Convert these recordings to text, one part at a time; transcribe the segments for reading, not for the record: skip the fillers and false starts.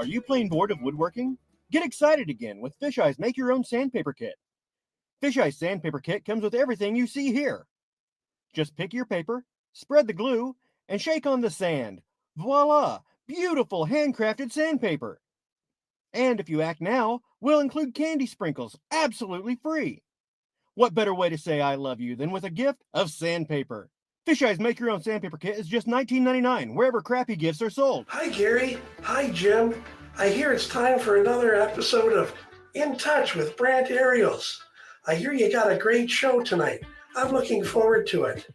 Are you plain bored of woodworking? Get excited again with Fish-Eye's Make Your Own Sandpaper Kit. Fish-Eye's Sandpaper Kit comes with everything you see here. Just pick your paper, spread the glue, and shake on the sand. Voila! Beautiful handcrafted sandpaper. And if you act now, we'll include candy sprinkles absolutely free. What better way to say I love you than with a gift of sandpaper? Fish-Eye's Make Your Own Sandpaper Kit is just $19.99 wherever crappy gifts are sold. Hi, Gary. Hi, Jim. I hear it's time for another episode of In Touch with Brant Aerials. I hear you got a great show tonight. I'm looking forward to it.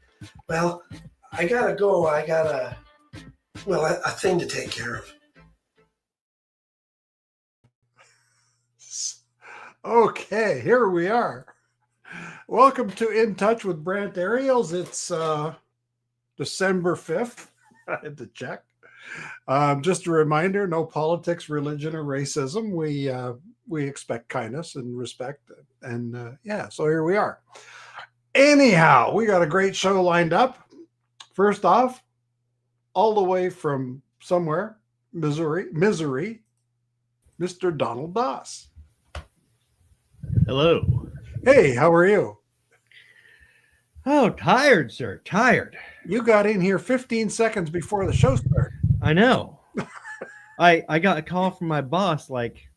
Well, I gotta go. I got a thing to take care of. Okay, here we are. Welcome to In Touch with Brant Aerials. It's December 5th. I had to check. Just a reminder, no politics, religion, or racism. We expect kindness and respect. And so here we are. Anyhow, we got a great show lined up. First off, all the way from somewhere, Missouri, Mr. Donald Doss. Hello. Hey, how are you? Oh, tired, sir. Tired. You got in here 15 seconds before the show started. I know. I got a call from my boss like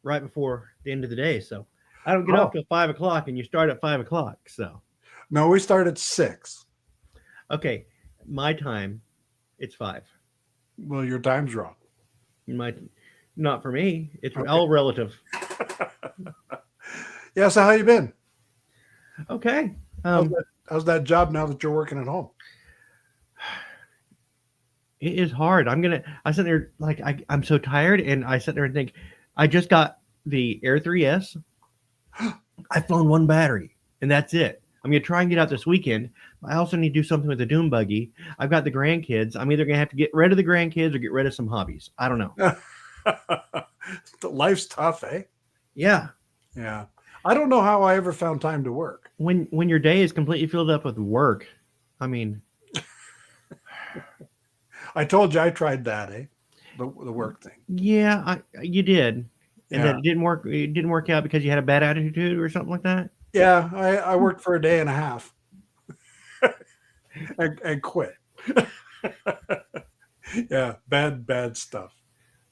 right before the end of the day. So I don't get off till 5 o'clock and you start at 5 o'clock. So no, we start at 6. Okay. My time, it's 5. Well, your time's wrong. Not for me. It's all relative. Yeah, so how you been? Okay. How's that job now that you're working at home? It is hard. I sit there like I'm so tired, and I sit there and think, I just got the Air 3S. I've flown one battery, and that's it. I'm gonna try and get out this weekend. I also need to do something with the dune buggy. I've got the grandkids. I'm either gonna have to get rid of the grandkids or get rid of some hobbies. I don't know. Life's tough, eh? Yeah. Yeah. I don't know how I ever found time to work. When your day is completely filled up with work, I mean, I told you I tried that, eh? The work thing. Yeah, you did, and Yeah. that didn't work. It didn't work out because you had a bad attitude or something like that. Yeah, I worked for a day and a half and quit. Yeah, bad stuff.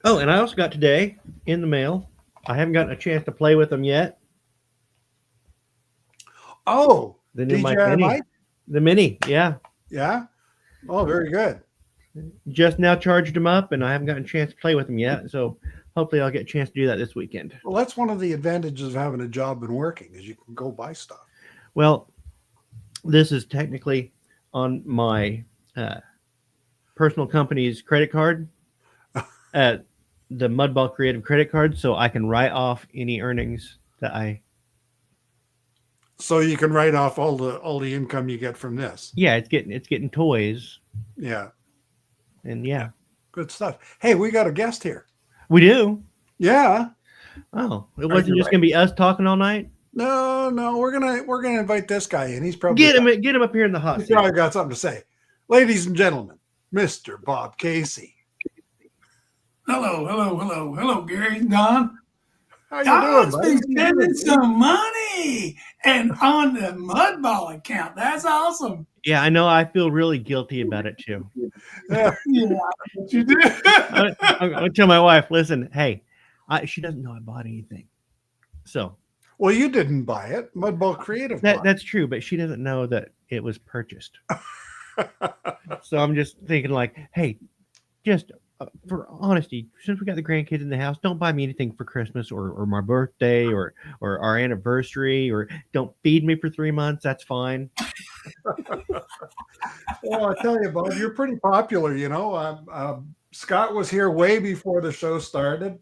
Oh, and I also got today in the mail. I haven't gotten a chance to play with them yet. Oh, The new DJI Mini. Mic? The Mini, yeah. Yeah. Oh, very good. Just now charged them up, and I haven't gotten a chance to play with them yet. So hopefully I'll get a chance to do that this weekend. Well, that's one of the advantages of having a job and working is you can go buy stuff. Well, this is technically on my personal company's credit card, the Mudball Creative credit card, so I can write off any earnings that I. So you can write off all the income you get from this. Yeah, it's getting toys. Yeah. And yeah. Good stuff. Hey, we got a guest here. We do. Yeah. Oh, it wasn't just gonna be us talking all night. No, we're gonna invite this guy in. He's probably Get him up here in the hot he's seat. probably got something to say. Ladies and gentlemen, Mr. Bob Casey. Hello, Gary and Don. How you Don's doing, been buddy? spending some money and on the Mudball account. That's awesome. Yeah, I know. I feel really guilty about it too. Yeah. Yeah, you do. I tell my wife, listen, hey, she doesn't know I bought anything. So Well, you didn't buy it. Mudball Creative. bought it. that's true, but she doesn't know that it was purchased. So I'm just thinking like, hey, just for honesty, since we got the grandkids in the house, don't buy me anything for Christmas or my birthday or our anniversary, or don't feed me for 3 months. That's fine. Well, I tell you, Bob, you're pretty popular. You know, Scott was here way before the show started,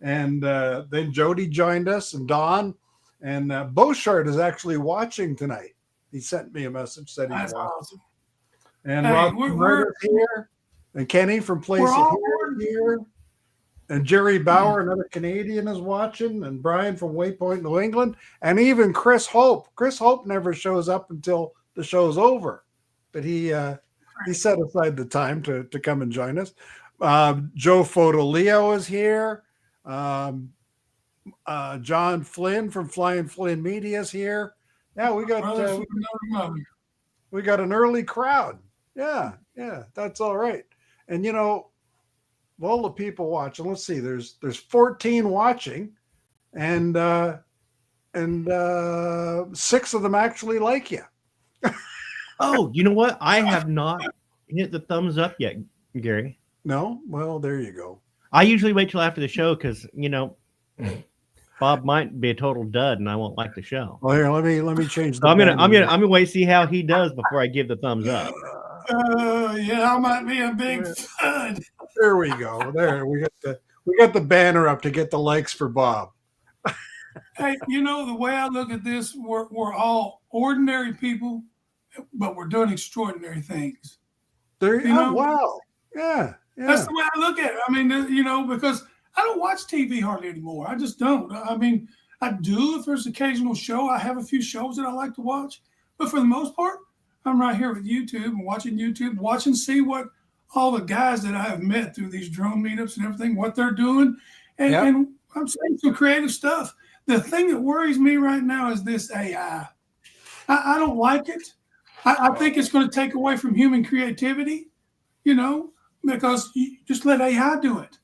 and then Jody joined us, and Don, and Beauchard is actually watching tonight. He sent me a message, said he's That's watching. awesome. And Hey, Rob we're here, and Kenny from Place we're all It here, and Jerry Bauer, another Canadian, is watching, and Brian from Waypoint, New England, and even Chris Hope. Chris Hope never shows up until the show's over, but he set aside the time to come and join us. Joe Fotoleo is here. John Flynn from Flying Flynn Media is here. Yeah, we got we got an early crowd. Yeah, that's all right. And you know, all the people watching. Let's see. There's 14 watching, and 6 of them actually like you. Oh, you know what? I have not hit the thumbs up yet, Gary. No? Well, there you go. I usually wait till after the show because Bob might be a total dud and I won't like the show. Well, here, let me change. So I'm gonna wait see how he does before I give the thumbs up. Yeah, I might be a big fud. There we go. There we got the banner up to get the likes for Bob. Hey, the way I look at this, we're all ordinary people, but we're doing extraordinary things. There you go. Wow. Yeah. That's the way I look at it. I mean, because I don't watch TV hardly anymore. I just don't. I mean, I do if there's an occasional show. I have a few shows that I like to watch, but for the most part, I'm right here with YouTube and watching, see what all the guys that I have met through these drone meetups and everything, what they're doing, and I'm saying some creative stuff. The thing that worries me right now is this AI. I don't like it. I think it's going to take away from human creativity, because you just let AI do it.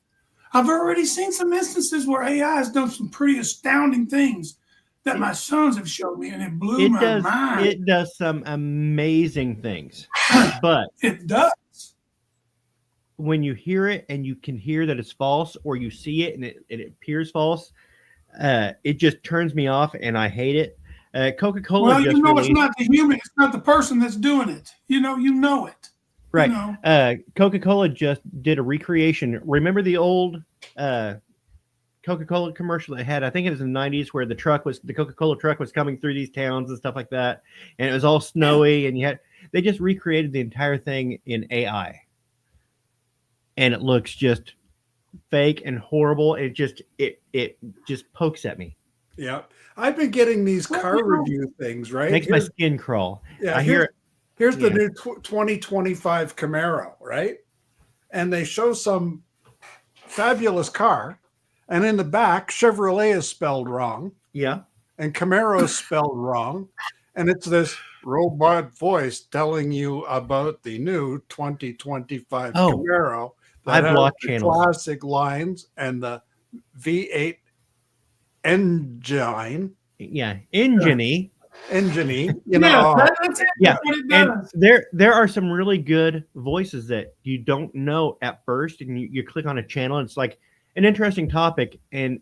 I've already seen some instances where AI has done some pretty astounding things that my sons have showed me, and it blew my mind. It does some amazing things, but it does. When you hear it and you can hear that it's false, or you see it and it appears false, it just turns me off, and I hate it. Coca-Cola. Well, it's not the human; it's not the person that's doing it. You know it. Right. Coca-Cola just did a recreation. Remember the old Coca-Cola commercial they had? I think it was in the 90s where the Coca-Cola truck was coming through these towns and stuff like that, and it was all snowy, and they just recreated the entire thing in AI, and it looks just fake and horrible. It just pokes at me. Yeah, I've been getting these car review things. Right, makes my skin crawl. Yeah, I hear it. Here's the new 2025 Camaro, right? And they show some fabulous car, and in the back, Chevrolet is spelled wrong. Yeah. And Camaro is spelled wrong. And it's this robot voice telling you about the new 2025 Camaro. I've blocked channels. Classic lines and the V8 engine. Yeah, engine-y. Engine-y, that's it. Yeah, That's what it and does. there are some really good voices that you don't know at first, and you click on a channel, and it's like an interesting topic, and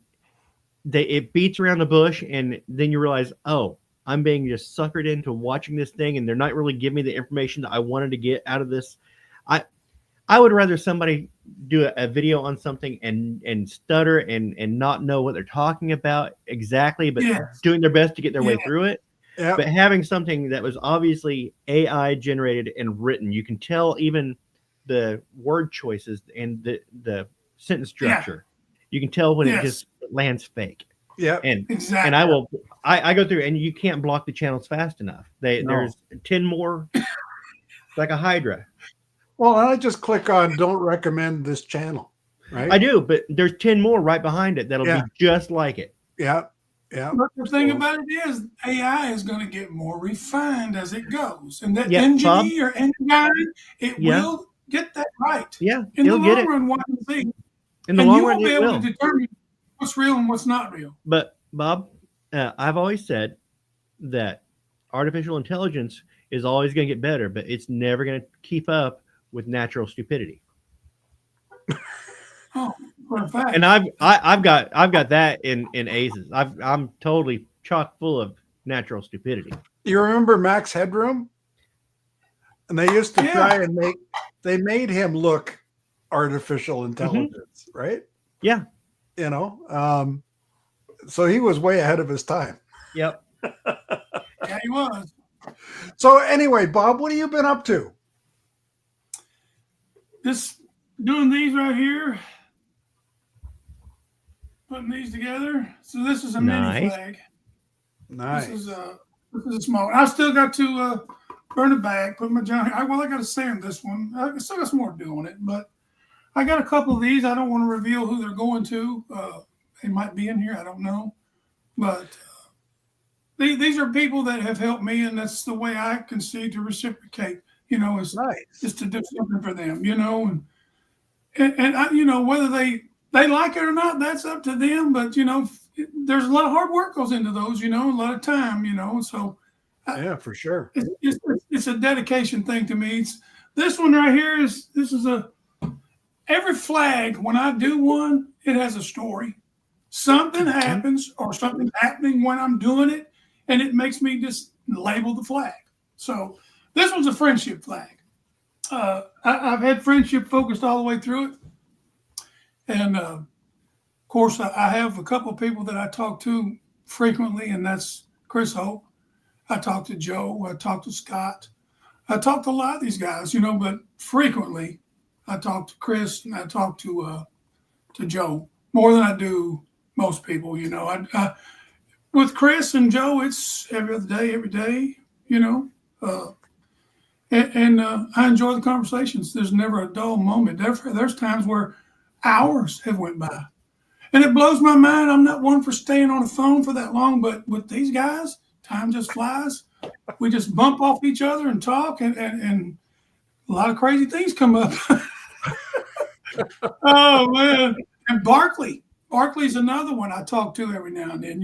it beats around the bush, and then you realize, oh, I'm being just suckered into watching this thing, and they're not really giving me the information that I wanted to get out of this. I would rather somebody do a video on something and stutter and not know what they're talking about exactly, but doing their best to get their way through it. Yep. But having something that was obviously AI generated and written, you can tell even the word choices and the sentence structure. You can tell when it just lands fake. Yeah, and exactly. And I go through, and you can't block the channels fast enough. There's 10 more, like a Hydra. Well, I just click on "Don't recommend this channel," right? I do, but there's 10 more right behind it that'll be just like it. Yeah. Yeah. But the thing about it is, AI is going to get more refined as it goes, and that Bob? engine or engine, it will get that right. Yeah, in the it'll get long it. run, watch and see. In the And long you run, won't be it able will. to determine what's real and what's not real. But Bob, I've always said that artificial intelligence is always going to get better, but it's never going to keep up with natural stupidity. Oh, for a fact. And I've got that in aces. I'm totally chock full of natural stupidity. You remember Max Headroom? And they used to try and made him look artificial intelligence, right? Yeah. So he was way ahead of his time. Yep. Yeah, he was. So anyway, Bob, what have you been up to? Just doing these right here. Putting these together. So this is a mini flag. Nice. This is a small one. I still got to burn it back, put my John. I got to sand this one. I still got some more to do on it, but I got a couple of these. I don't want to reveal who they're going to. They might be in here. I don't know. But these are people that have helped me, and that's the way I can see to reciprocate, is Nice. to do something for them, and I, whether they like it or not, that's up to them. But, there's a lot of hard work goes into those, a lot of time, so Yeah, for sure. it's a dedication thing to me. This one right here is every flag, when I do one, it has a story. Something happens or something's happening when I'm doing it, and it makes me just label the flag. So this one's a friendship flag. I've had friendship focused all the way through it. And of course, I have a couple of people that I talk to frequently, and that's Chris Hope. I talk to Joe. I talk to Scott. I talk to a lot of these guys, but frequently I talk to Chris and I talk to Joe more than I do most people. With Chris and Joe, it's every other day, every day. And I enjoy the conversations. There's never a dull moment. There's times where hours have went by, and it blows my mind. I'm not one for staying on the phone for that long, but with these guys, time just flies. We just bump off each other and talk, and a lot of crazy things come up. Oh man! And Barkley's another one I talk to every now and then.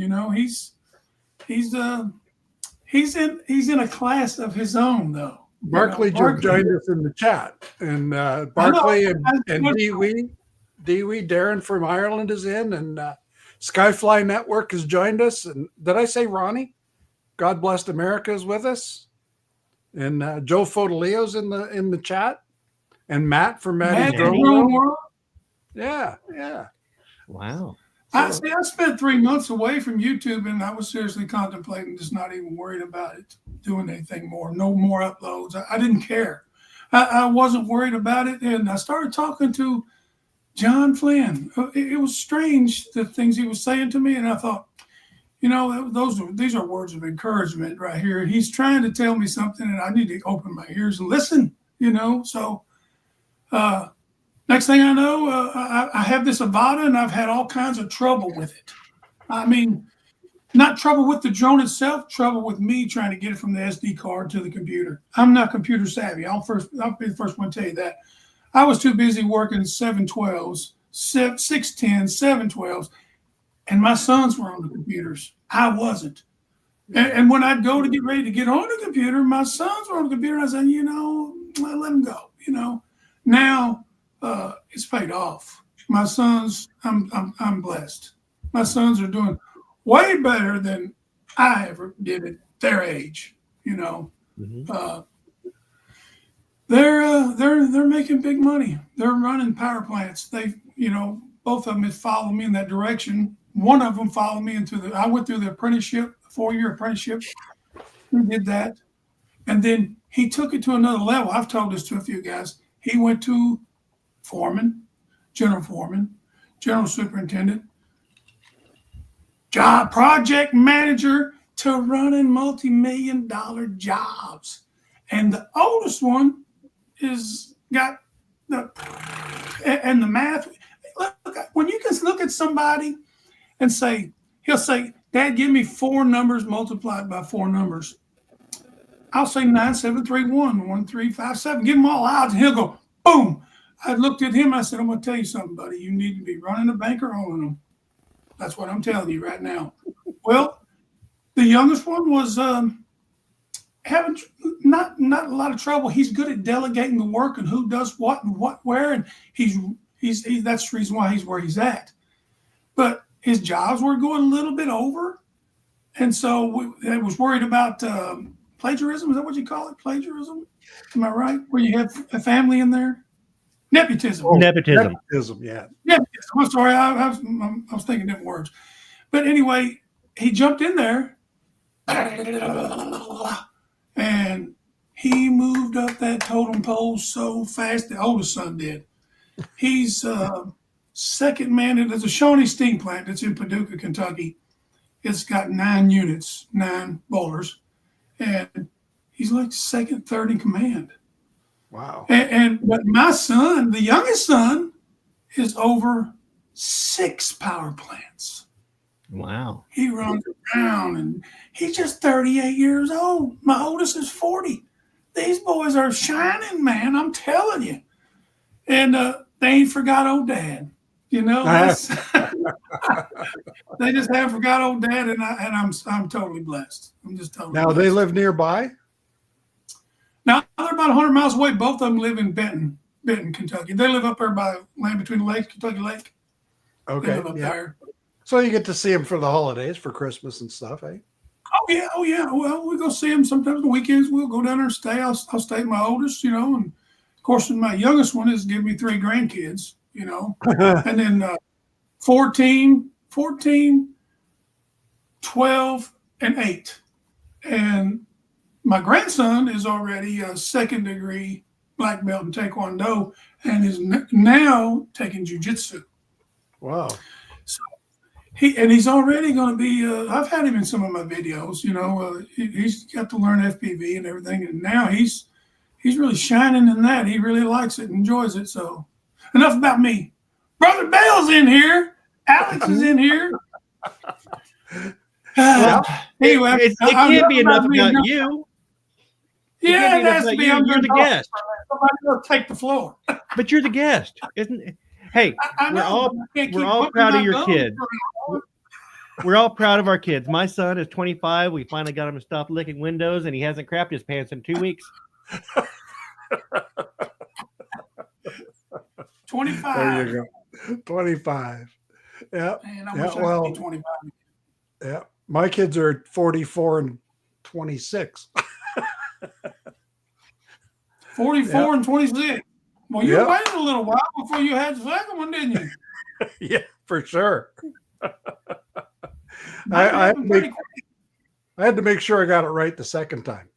He's in a class of his own though. Barkley just joined us in the chat, and Barkley and Dewey, Darren from Ireland is in, and Skyfly Network has joined us. And did I say Ronnie? God Bless America is with us, and Joe Fodolio's in the chat, and Matt from Maddie's Drone World. Yeah. Wow. I spent 3 months away from YouTube, and I was seriously contemplating just not even worried about it, doing anything more, no more uploads. I didn't care. I wasn't worried about it, and I started talking to John Flynn. It was strange, the things he was saying to me, and I thought, these are words of encouragement right here. He's trying to tell me something, and I need to open my ears and listen, So next thing I know, I have this Avata, and I've had all kinds of trouble with it. I mean, not trouble with the drone itself, trouble with me trying to get it from the SD card to the computer. I'm not computer savvy. I'll be the first one to tell you that. I was too busy working 712s, 610s, 712s, and my sons were on the computers. I wasn't. And when I'd go to get ready to get on the computer, my sons were on the computer. I said, I let them go. Now it's paid off. My sons, I'm blessed. My sons are doing way better than I ever did at their age. Mm-hmm. They're making big money. They're running power plants. They, both of them have followed me in that direction. One of them followed me I went through the apprenticeship, 4-year apprenticeship. He did that. And then he took it to another level. I've told this to a few guys. He went to general foreman, general superintendent, project manager, to running multi-million-dollar jobs. And the oldest one is got the math. Look, when you can look at somebody and he'll say, Dad, give me 4 numbers multiplied by 4 numbers. I'll say 9, 7, 3, 1, 1, 3, 5, 7. Give them all out, and he'll go, boom. I looked at him and I said, I'm going to tell you something, buddy. You need to be running a bank or owning them. That's what I'm telling you right now. Well, the youngest one was having not a lot of trouble. He's good at delegating the work and who does what and what where, and he's that's the reason why he's where he's at. But his jobs were going a little bit over, and so I was worried about plagiarism. Is that what you call it? Plagiarism? Am I right? Where you have a family in there? Nepotism. Nepotism. Yeah. Nepotism. I'm sorry. I was thinking different words. But anyway, he jumped in there and he moved up that totem pole so fast. The oldest son did. He's second man. There's a Shawnee steam plant that's in Paducah, Kentucky. It's got 9 units, 9 bowlers. And he's like second, third in command. Wow. But my son, the youngest son, is over 6 power plants. Wow. He runs around, and he's just 38 years old. My oldest is 40. These boys are shining, man. I'm telling you. And they ain't forgot old dad. You know, that's, they just haven't forgot old dad, and I'm totally blessed. I'm just totally Now blessed. they live nearby. Now they're about 100 miles away. Both of them live in Benton, Kentucky. They live up there by land between the lakes, Kentucky Lake. They Okay, live up there. So you get to see them for the holidays, for Christmas and stuff, eh? Oh yeah. Well, we go see them sometimes the weekends. We'll go down there and stay. I'll stay with my oldest, you know, and of course, my youngest one is giving me 3 grandkids, you know, and then 14, 12, and 8. And my grandson is already a 2nd degree black belt in Taekwondo and is now taking jiu-jitsu. Wow. He's already going to be. I've had him in some of my videos. You know, he's got to learn FPV and everything, and now he's really shining in that. He really likes it, and enjoys it. So, enough about me. Brother Bale's in here. Alex is in here. Anyway, it can't be enough about you. Yeah, it has to be. You're the guest. Somebody else take the floor. But you're the guest, isn't it? Hey, we're all proud of your kids. We're all proud of our kids. My son is 25. We finally got him to stop licking windows, and he hasn't crapped his pants in 2 weeks. 25. There you go. 25. Yeah. Man, I wish I could be 25. Yeah. My kids are 44 and 26. 44 and 26. Well, you waited a little while before you had the second one, didn't you? Yeah, for sure. I had to make sure I got it right the second time.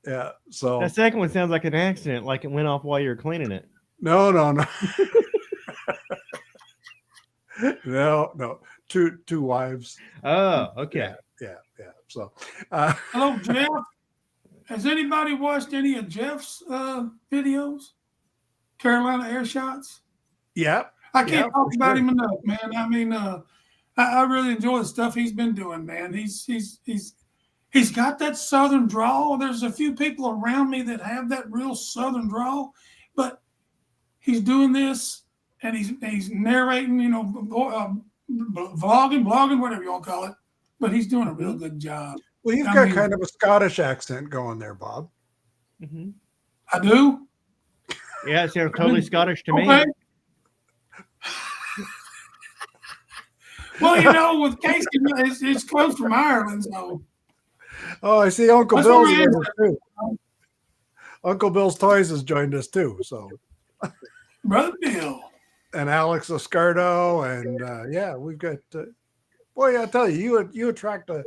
Yeah. So that second one sounds like an accident, like it went off while you were cleaning it. No. No. Two wives. Oh, okay. Yeah. So, hello, Jeff. Has anybody watched any of Jeff's videos? Carolina Air Shots? Yeah. I can't talk about him enough, man. I mean, I really enjoy the stuff he's been doing, man. He's got that Southern drawl. There's a few people around me that have that real Southern drawl, but he's doing this and he's narrating, you know, vlogging, whatever you want to call it. But he's doing a real good job. Well, you've got kind of a Scottish accent going there, Bob. Mm-hmm. I do? Yeah, it sounds totally Scottish to me. Well, you know, with Casey, it's close from Ireland, so. Oh, I see Uncle Bill's joined us too. Uncle Bill's Toys has joined us too. So, Brother Bill. And Alex Escardo, and yeah, we've got. Boy, I tell you, you attract a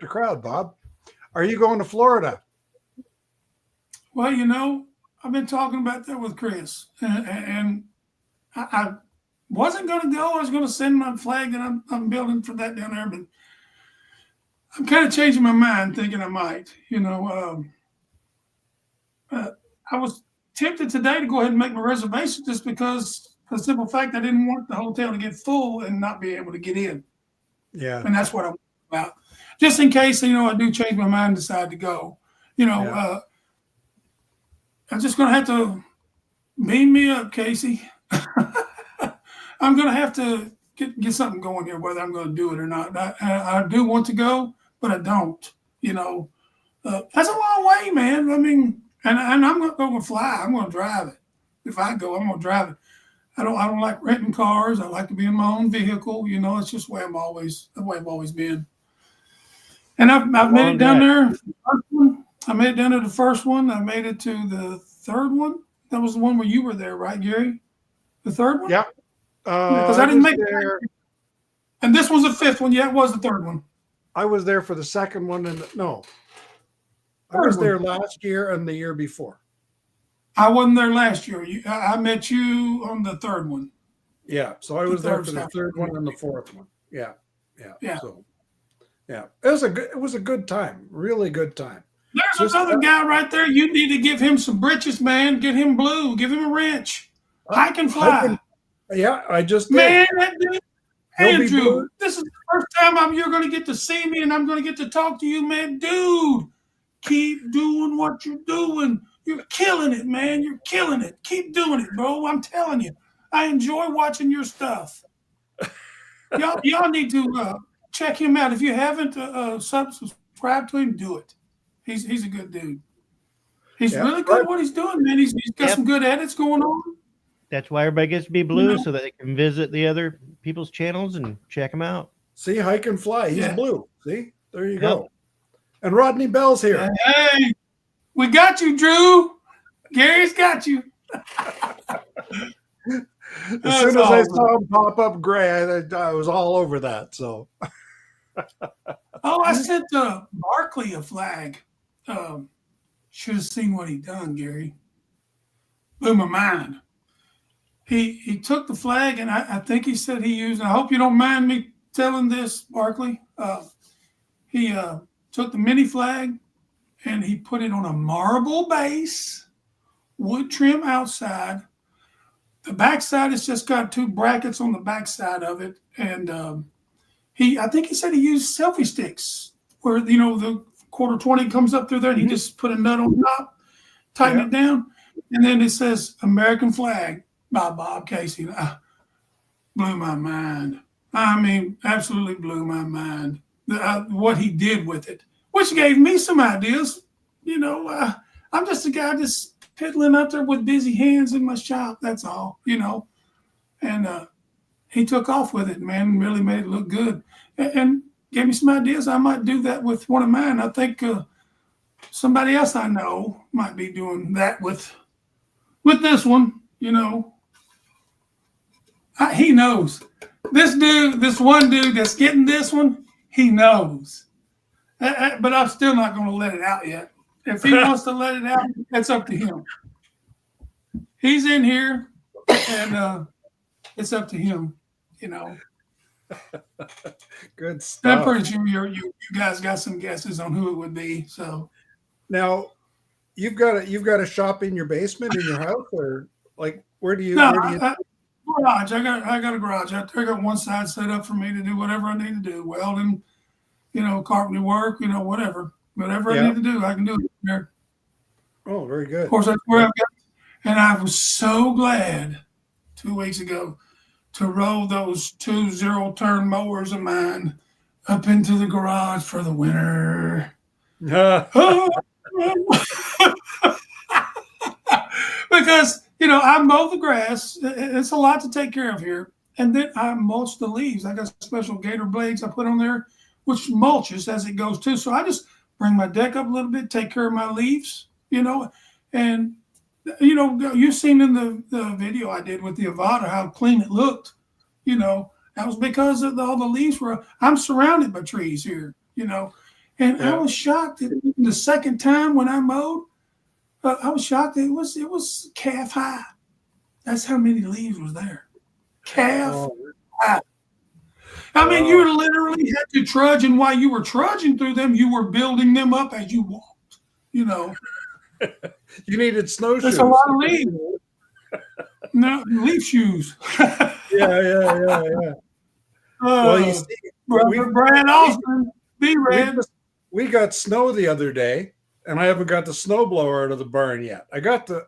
crowd, Bob. Are you going to Florida? Well, you know, I've been talking about that with Chris, and I wasn't going to go. I was going to send my flag that I'm building for that down there, but I'm kind of changing my mind, thinking I might. You know, I was tempted today to go ahead and make my reservation just because for the simple fact I didn't want the hotel to get full and not be able to get in. Yeah, and that's what I'm about. Just in case, you know, I do change my mind and decide to go. You know, I'm just going to have to beam me up, Casey. I'm going to have to get something going here, whether I'm going to do it or not. I do want to go, but I don't. You know, that's a long way, man. I mean, and I'm not going to fly. I'm going to drive it. If I go, I'm going to drive it. I don't like renting cars. I like to be in my own vehicle. You know, it's just the way I've always been. And I've made it down there. I made it down to the first one. I made it to the third one. That was the one where you were there, right, Gary? The third one? Yeah. Because I didn't make it. And this was the fifth one. Yeah, it was the third one. I was there for the second one. I was there last year and the year before. I wasn't there last year. I met you on the third one. Yeah. So I was there for the third one and the fourth one. Yeah. Yeah. So, yeah, it was a good time. Really good time. There's Just, another guy right there. You need to give him some britches, man. Get him blue. Give him a wrench. Hike and fly. Yeah, I just did. Man, that dude, He'll be Andrew, blue. this is the first time you're going to get to see me and I'm going to get to talk to you, man. Dude, keep doing what you're doing. You're killing it, man. You're killing it. Keep doing it, bro. I'm telling you. I enjoy watching your stuff. Y'all need to check him out. If you haven't subscribed to him, do it. He's a good dude. He's really good at what he's doing, man. He's got some good edits going on. That's why everybody gets to be blue, so that they can visit the other people's channels and check them out. See, Hike and Fly. He's blue. See, there you go. And Rodney Bell's here. Hey, we got you, Drew. Gary's got you. As soon as I saw him pop up gray, I was all over that. So, I sent Barkley a flag. Should have seen what he done, Gary. Blew my mind. He took the flag, and I think he said he used. I hope you don't mind me telling this, Barkley. He took the mini flag, and he put it on a marble base, wood trim outside. The backside has just got 2 brackets on the backside of it, and I think he said he used selfie sticks where the quarter 20 comes up through there, and he just put a nut on top, tighten it down, and then it says American flag by Bob Casey. Blew my mind. I mean, absolutely blew my mind. What he did with it, which gave me some ideas. I'm just a guy just piddling out there with busy hands in my shop. That's all, And he took off with it, man, and really made it look good. And gave me some ideas. I might do that with one of mine. I think somebody else I know might be doing that with this one. He knows. This one dude that's getting this one, he knows. But I'm still not going to let it out yet. If he wants to let it out, that's up to him. He's in here, and it's up to him. Good stuff. I'm pretty sure you guys got some guesses on who it would be. So now you've got a shop in your basement in your house, or like where do you? Garage. I got a garage out there. I got one side set up for me to do whatever I need to do. Welding, carpentry work, whatever. Whatever I need to do, I can do it there. Oh, very good. Of course, that's where I've got. And I was so glad 2 weeks ago to roll those 2 0-turn mowers of mine up into the garage for the winter. Because, I mow the grass. It's a lot to take care of here. And then I mulch the leaves. I got special gator blades I put on there, which mulches as it goes too. So I just bring my deck up a little bit, take care of my leaves, and, you've seen in the video I did with the Avada how clean it looked, that was because of all the leaves I'm surrounded by trees here, and I was shocked that the second time when I mowed, I was shocked that it was calf high. That's how many leaves was there. Calf high. I mean, you literally had to trudge, and while you were trudging through them, you were building them up as you walked. You needed snowshoes. That's a lot of leaves. No, leaf shoes. Yeah. Well, you see, Brad Austin, we got snow the other day, and I haven't got the snowblower out of the barn yet. I got the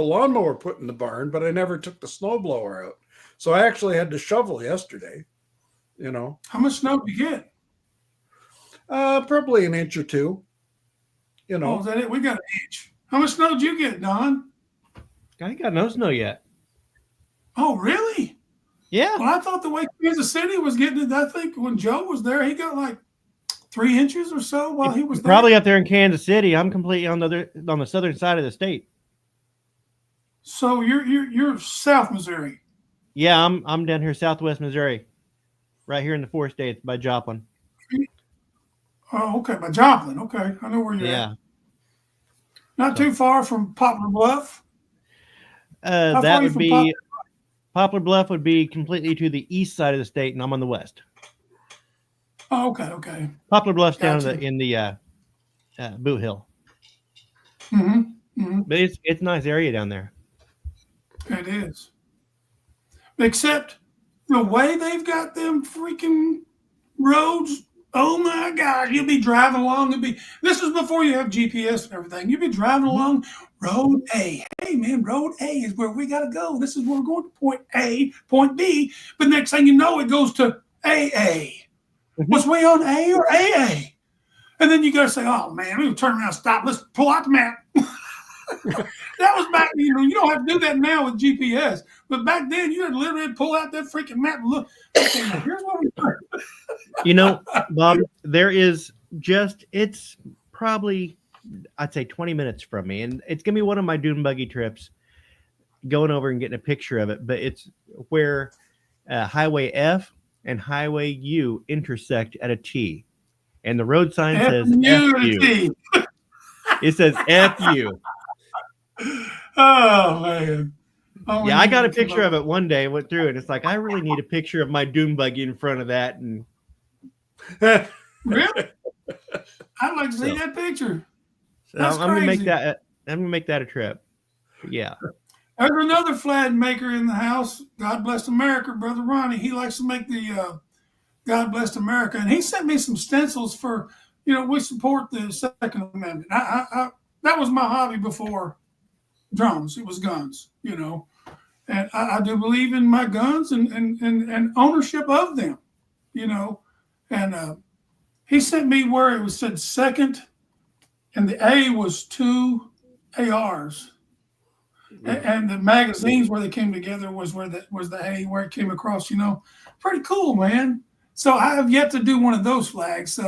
lawnmower put in the barn, but I never took the snowblower out. So I actually had to shovel yesterday. How much snow did you get? Probably an inch or 2. Oh, is that it? We got an inch. How much snow did you get, Don? I ain't got no snow yet. Oh, really? Yeah. Well, I thought the way Kansas City was getting it, I think when Joe was there, he got like 3 inches or so while he was there. Probably up there in Kansas City. I'm completely on the southern side of the state. So you're South Missouri. Yeah, I'm down here southwest Missouri, right here in the 4 states by Joplin. Oh, okay, by Joplin. Okay, I know where you're at. Not too far from Poplar Bluff. That would be Poplar Bluff would be completely to the east side of the state, and I'm on the west. Oh, okay. Poplar Bluff's down Gotcha. in the Boot Hill. Mm-hmm. But it's a nice area down there. It is. Except the way they've got them freaking roads. Oh my God! You'll be driving along. This is before you have GPS and everything. You'll be driving along Road A. Hey man, Road A is where we gotta go. This is where we're going to point A, point B. But next thing you know, it goes to AA. Was we on A or AA? And then you gotta say, oh man, we're gonna turn around, stop. Let's pull out the map. That was back, you don't have to do that now with GPS. But back then, you had to literally pull out that freaking map and look. Okay, now here's what we are. Bob, it's probably, I'd say 20 minutes from me. And it's going to be one of my dune buggy trips, going over and getting a picture of it. But it's where Highway F and Highway U intersect at a T. And the road sign says F-U. It says F-U. Oh, man. Yeah, I got a picture of it one day. Went through it. It's like, I really need a picture of my dune buggy in front of that. And really? I'd like to see that picture. So I'm gonna make that. I'm gonna make that a trip. Yeah. There's another flag maker in the house. God bless America, Brother Ronnie. He likes to make the God bless America, and he sent me some stencils for. We support the Second Amendment. That was my hobby before drums. It was guns. And I do believe in my guns and ownership of them. And he sent me where it was said second, and the A was 2 ARs. And the magazines where they came together was the A where it came across. Pretty cool, man. So I have yet to do one of those flags.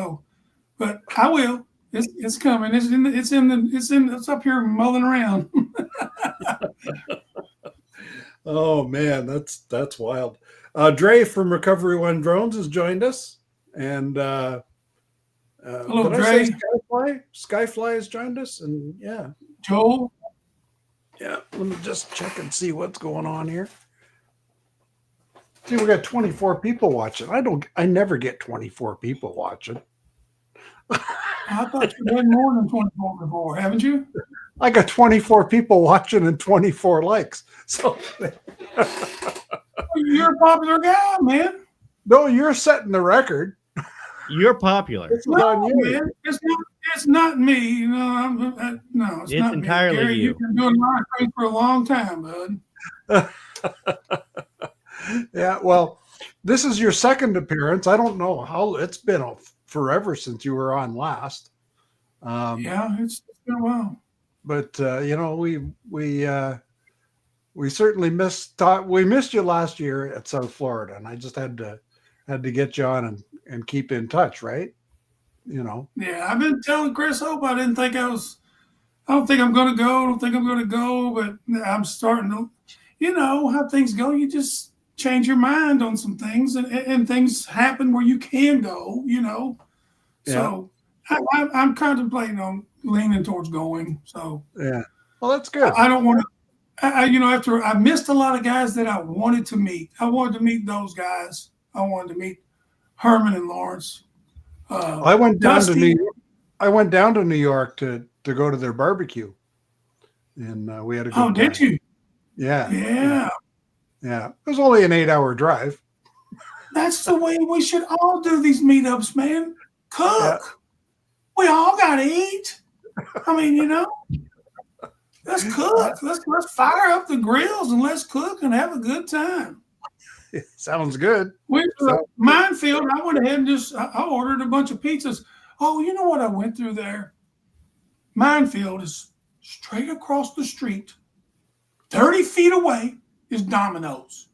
But I will. It's coming. It's up here mulling around. Oh man, that's wild. Dre from Recovery One Drones has joined us, and hello, Dre. Skyfly has joined us, and yeah, Joel. Yeah, let me just check and see what's going on here. See, we got 24 people watching. I never get 24 people watching. I thought you had more than 24 before, haven't you? I got 24 people watching and 24 likes. So you're a popular guy, man. No, you're setting the record. You're popular. It's on you. Man. It's not me. No, it's not entirely me. Gary, you. You've been doing my thing for a long time, bud. Yeah, well, this is your second appearance. I don't know how it's been forever since you were on last. Yeah, it's been a while. But we certainly missed you last year at South Florida, and I just had to get you on and keep in touch, right? Yeah, I've been telling Chris Hope I don't think I'm going to go, but I'm starting to, how things go. You just change your mind on some things, and things happen where you can go, Yeah. So I'm contemplating on leaning towards going. So yeah, well, that's good. I don't want to. After I missed a lot of guys that I wanted to meet. I wanted to meet those guys. I wanted to meet Herman and Lawrence. I went down to New York to go to their barbecue, and we had a good time. Did you? Yeah. It was only an 8-hour drive. That's the way we should all do these meetups, man. Cook. Yeah. We all gotta eat. I mean, let's cook. Let's fire up the grills and let's cook and have a good time. Sounds good. Minefield. I went ahead and I ordered a bunch of pizzas. Oh, you know what I went through there? Minefield is straight across the street. 30 feet away is Domino's.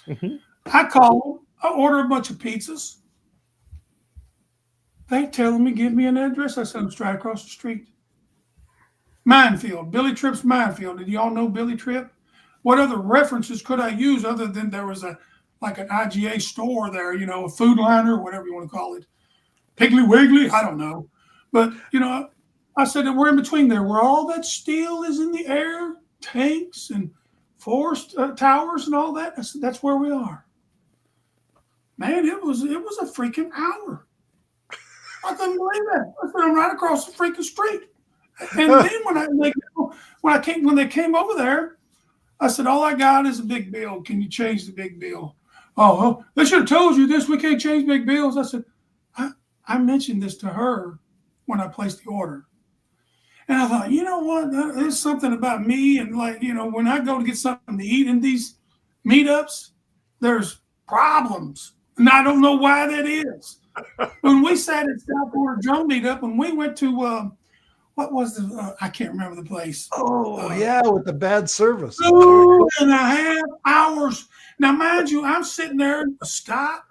Mm-hmm. I call them. I order a bunch of pizzas. They telling me, give me an address. I said, I'm straight across the street. Minefield, Billy Tripp's Minefield. Did y'all know Billy Tripp? What other references could I use other than there was an IGA store there, a Food Liner, whatever you want to call it. Piggly Wiggly, I don't know. But, I said that we're in between there where all that steel is in the air, tanks and forest towers and all that. I said, that's where we are. Man, it was a freaking hour. I couldn't believe that. I said, I'm right across the freaking street. And then when they came over there, I said, all I got is a big bill. Can you change the big bill? Oh, well, they should have told you this. We can't change big bills. I said, I mentioned this to her when I placed the order. And I thought, you know what? There's something about me. And like, when I go to get something to eat in these meetups, there's problems. And I don't know why that is. When we sat at South Florida Drum Meetup, when we went to, what was I can't remember the place. Oh, yeah, with the bad service. 2.5 hours. Now, mind you, I'm sitting there, Scott,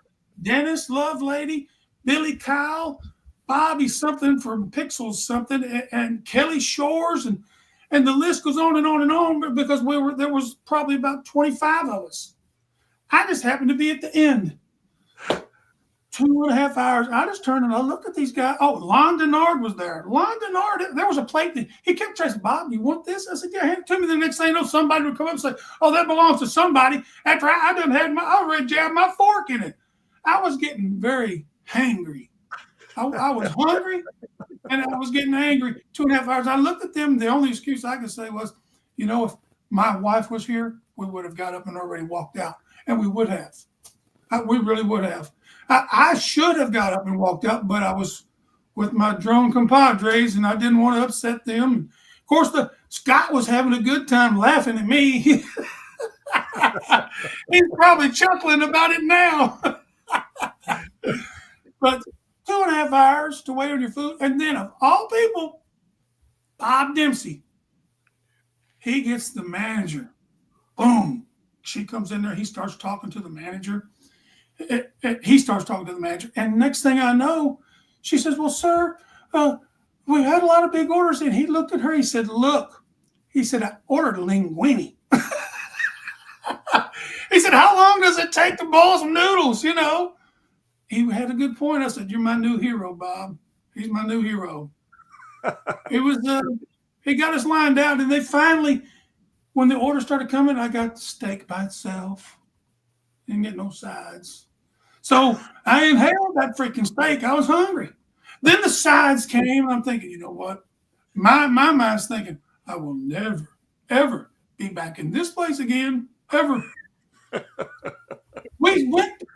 Dennis, Love Lady, Billy Kyle, Bobby something from Pixels something, and Kelly Shores, and the list goes on and on and on, because there was probably about 25 of us. I just happened to be at the end. 2.5 hours. I just turned and I looked at these guys. Oh, Lon Denard was there. Lon Denard, there was a plate that he kept trying to say, Bob, you want this? I said, yeah, hand it to me. The next thing you know, somebody would come up and say, oh, that belongs to somebody. After I done had I already jabbed my fork in it. I was getting very hangry. I was hungry and I was getting angry. 2.5 hours. I looked at them. The only excuse I could say was, if my wife was here, we would have got up and already walked out. And we would have. We really would have. I should have got up and walked out, but I was with my drone compadres and I didn't want to upset them. Of course, Scott was having a good time laughing at me. He's probably chuckling about it now. But 2.5 hours to wait on your food. And then, of all people, Bob Dempsey, he gets the manager. Boom. She comes in there. He starts talking to the manager. He starts talking to the manager. And next thing I know, she says, well, sir, we had a lot of big orders. And he looked at her. He said, look, I ordered linguine. He said, how long does it take to boil some noodles? He had a good point. I said, you're my new hero, Bob. He's my new hero. He got us lined out. And they finally, when the order started coming, I got the steak by itself. Didn't get no sides. So I inhaled that freaking steak. I was hungry. Then the sides came. I'm thinking, you know what? My mind's thinking, I will never, ever be back in this place again, ever.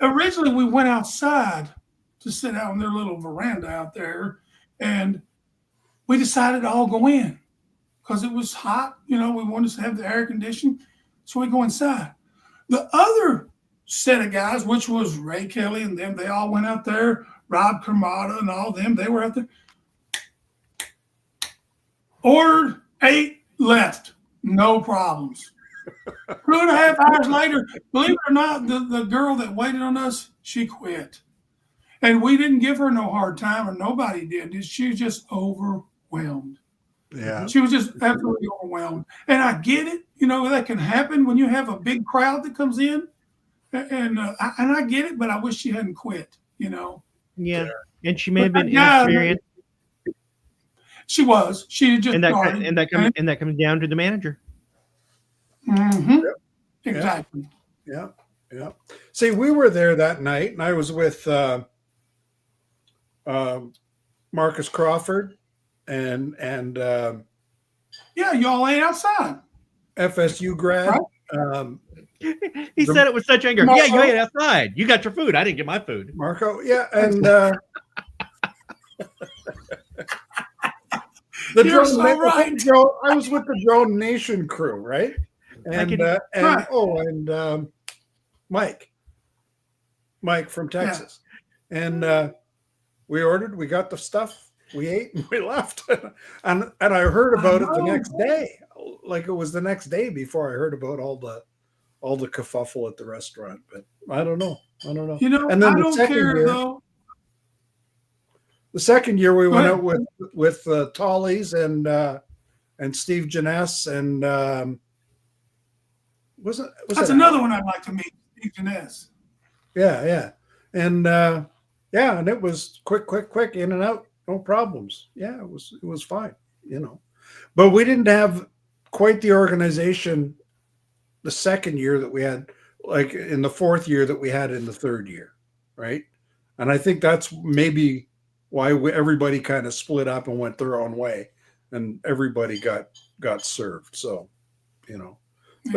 Originally we went outside to sit out on their little veranda out there, and we decided to all go in because it was hot. We wanted to have the air conditioning. So we go inside. The other set of guys, which was Ray Kelly and them, they all went out there. Rob Kermata and all them, they were out there. Ordered, ate, left. No problems. 2.5 hours later, believe it or not, the girl that waited on us, she quit. And we didn't give her no hard time, or nobody did. She was just overwhelmed. Yeah. She was just absolutely overwhelmed. And I get it. That can happen when you have a big crowd that comes in. And I get it, but I wish she hadn't quit, Yeah. And she may have been inexperienced. She was. She had just and that comes down to the manager. Mm-hmm. Yep. Exactly. Yeah. Yeah. See, we were there that night, and I was with Marcus Crawford and y'all ate outside. FSU grad. Right? He said it with such anger. Marco, yeah, you ate outside. You got your food. I didn't get my food. Marco, yeah, and You're so right. I was with the Drone Nation crew, right? And Mike from Texas, and we ordered. We got the stuff. We ate and we left, and I heard about it the next day. Like it was the next day before I heard about all the kerfuffle at the restaurant. But I don't know. And then I don't care though. The second year we went out with Tollies and Steve Janess and that's another one I'd like to meet, Steve Janess. Yeah. And and it was quick in and out, no problems. Yeah, it was fine, But we didn't have quite the organization the second year that we had, like in the fourth year that we had in the third year, right? And I think that's maybe everybody kind of split up and went their own way, and everybody got served. So, but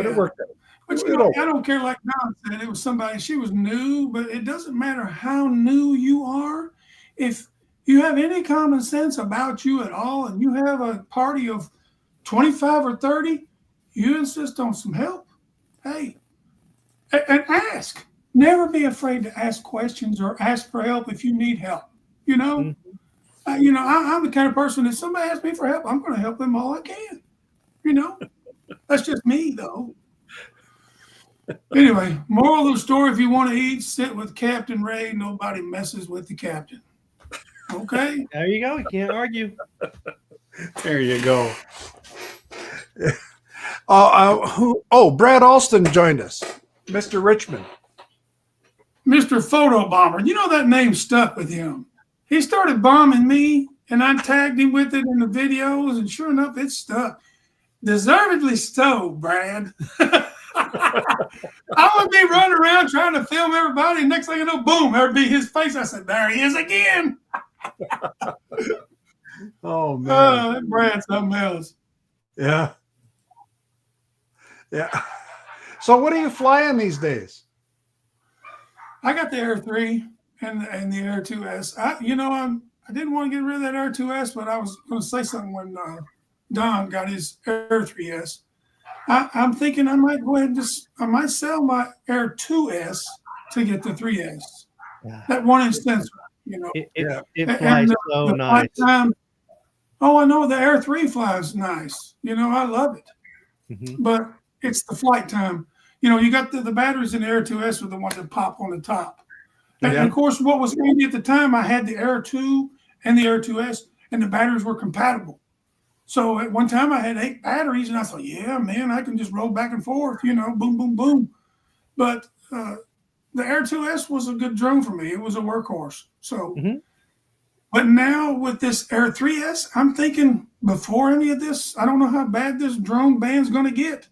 it Yeah. worked out. But It all- I don't care. Like Don said, it was somebody. She was new, but it doesn't matter how new you are. If you have any common sense about you at all, and you have a party of 25 or 30, you insist on some help. Hey, and ask. Never be afraid to ask questions or ask for help if you need help. I'm the kind of person, if somebody asks me for help, I'm going to help them all I can. That's just me, though. Anyway, moral of the story: if you want to eat, sit with Captain Ray. Nobody messes with the captain. Okay. There you go. You can't argue. There you go. Brad Alston joined us, Mr. Richmond. Mr. Photo Bomber. That name stuck with him. He started bombing me, and I tagged him with it in the videos, and sure enough, it stuck. Deservedly so, Brad. I would be running around trying to film everybody, and next thing you know, boom, there'd be his face. I said, there he is again. Oh, man. Brad's something else. Yeah. So what are you flying these days? I got the Air 3 and the Air 2S. I didn't want to get rid of that Air 2S, but I was going to say something when Don got his Air 3S. I'm thinking I might go ahead and I might sell my Air 2S to get the 3S. Yeah. That 1-inch sensor, It flies so the nice. time, I know the Air 3 flies nice. I love it. Mhm. But it's the flight time. You got the batteries in the Air 2S are the ones that pop on the top. And of course, what was handy at the time, I had the Air 2 and the Air 2S, and the batteries were compatible. So at one time I had 8 batteries, and I thought, yeah, man, I can just roll back and forth, boom, boom, boom. But the Air 2S was a good drone for me. It was a workhorse. So, But now with this Air 3S, I'm thinking before any of this, I don't know how bad this drone ban's going to get,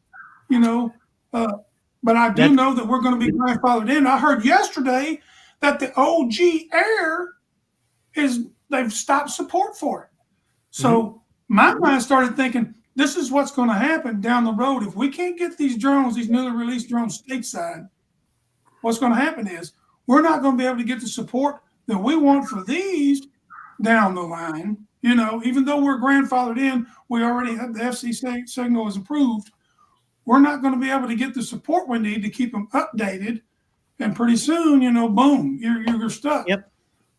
but I do know that we're going to be grandfathered in. I heard yesterday that the OG Air they've stopped support for it. So my mind started thinking, this is what's going to happen down the road. If we can't get these newly released drones stateside, what's going to happen is we're not going to be able to get the support that we want for these down the line. Even though we're grandfathered in, we already have the FCC signal is approved. We're not going to be able to get the support we need to keep them updated. And pretty soon, boom, you're stuck. Yep.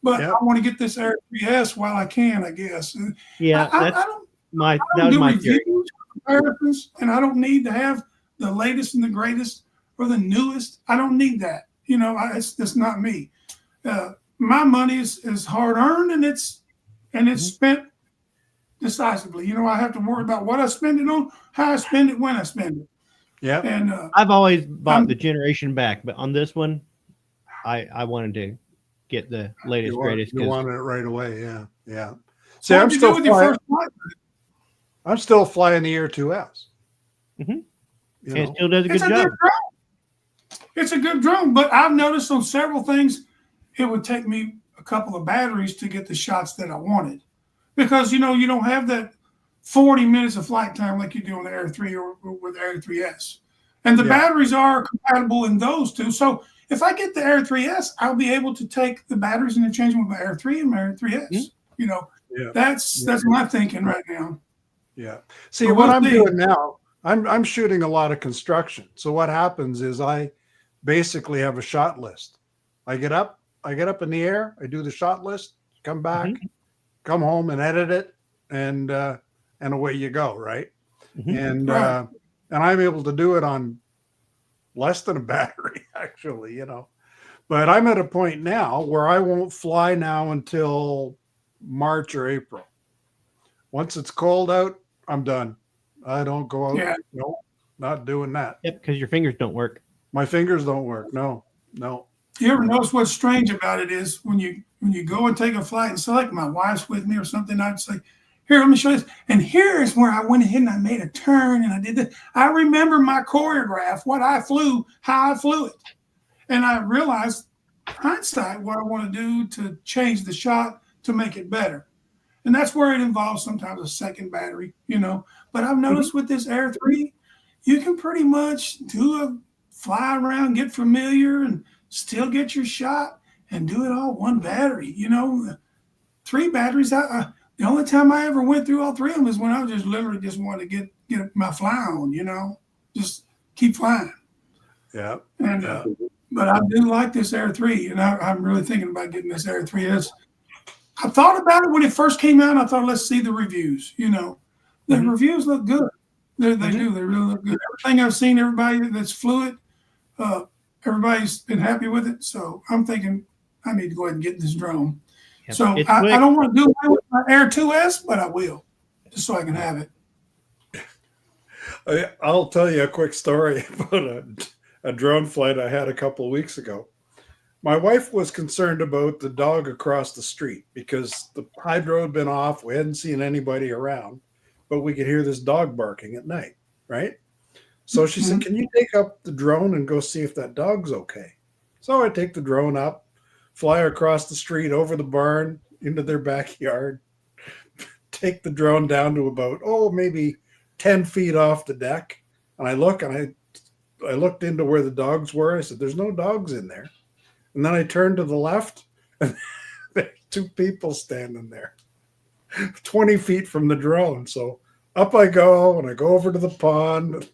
But I want to get this Air 3S while I can, I guess. Yeah, I that don't was do my theory. reviews, comparisons, and I don't need to have the latest and the greatest or the newest. I don't need that. It's not me. My money is hard earned, and it's spent decisively. I have to worry about what I spend it on, how I spend it, when I spend it. Yeah. And I've always bought the generation back, but on this one, I wanted to get the latest, greatest. You 'cause- wanted it right away. Yeah. See, what I'm did you do still with your flying. first flight? I'm still flying the Air 2S. Mhm. You And it know? still does a good It's a job. good drone. It's a good drone, but I've noticed on several things, it would take me a couple of batteries to get the shots that I wanted, because you don't have that 40 minutes of flight time like you do on the Air 3 or with the Air 3S, and the batteries are compatible in those two. So if I get the Air 3S, I'll be able to take the batteries and interchange them with my Air 3 and my Air 3S. That's my thinking right now. Yeah. See, But what we'll I'm see. doing now, I'm shooting a lot of construction. So what happens is I basically have a shot list. I get up in the air, I do the shot list, come back, come home and edit it, and away you go, right? And Right. and I'm able to do it on less than a battery, actually, But I'm at a point now where I won't fly now until March or April. Once it's cold out, I'm done. I don't go out. Yeah. No, not doing that. Yep, because your fingers don't work. My fingers don't work. No. You ever notice what's strange about it is when you go and take a flight, and so like my wife's with me or something, I'd say, here, let me show you this. And here is where I went ahead and I made a turn and I did this. I remember my choreograph, what I flew, how I flew it. And I realized, hindsight, what I want to do to change the shot to make it better. And that's where it involves sometimes a second battery, you know. But I've noticed with this Air 3, you can pretty much do a fly around, get familiar, and still get your shot and do it all one battery. You know, 3 batteries. The only time I ever went through all 3 of them is when I was just literally just wanted to get my fly on, you know, just keep flying. Yeah. And but I do like this Air 3, and I'm really thinking about getting this Air 3S. I thought about it when it first came out. I thought, let's see the reviews. You know, the reviews look good. They do. They really look good. Everything I've seen, everybody that's flew it, everybody's been happy with it. So I'm thinking I need to go ahead and get this drone. Yep. So I don't want to do away with my Air 2S, but I will, just so I can have it. I'll tell you a quick story about a drone flight I had a couple of weeks ago. My wife was concerned about the dog across the street because the hydro had been off. We hadn't seen anybody around, but we could hear this dog barking at night, right? So she said, can you take up the drone and go see if that dog's okay? So I take the drone up, fly across the street, over the barn, into their backyard, take the drone down to about, maybe 10 feet off the deck. And I look and I looked into where the dogs were. I said, there's no dogs in there. And then I turned to the left, and there's 2 people standing there, 20 feet from the drone. So up I go, and I go over to the pond.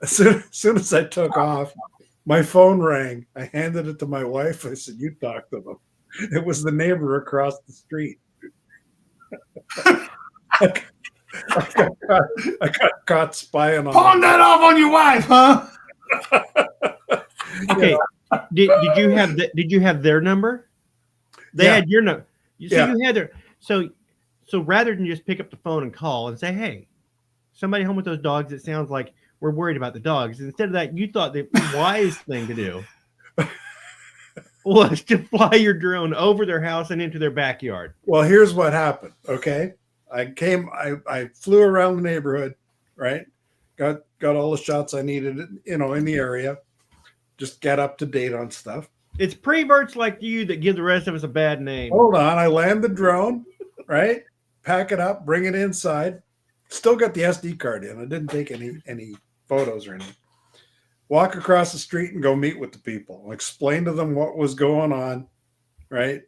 As soon as I took off, my phone rang. I handed it to my wife. I said, you talk to them. It was the neighbor across the street. I got caught spying on Pawn that off on your wife, huh? Okay. Did you have their number? They had your number. So you had their so rather than just pick up the phone and call and say, hey, somebody home with those dogs, it sounds like we're worried about the dogs. Instead of that, you thought the wise thing to do was to fly your drone over their house and into their backyard. Well, here's what happened. Okay. I flew around the neighborhood, right? Got all the shots I needed, in the area. Just get up to date on stuff. It's preverts like you that give the rest of us a bad name. Hold on. I land the drone, right? Pack it up, bring it inside. Still got the SD card in. I didn't take any photos or anything. Walk across the street and go meet with the people. Explain to them what was going on, right?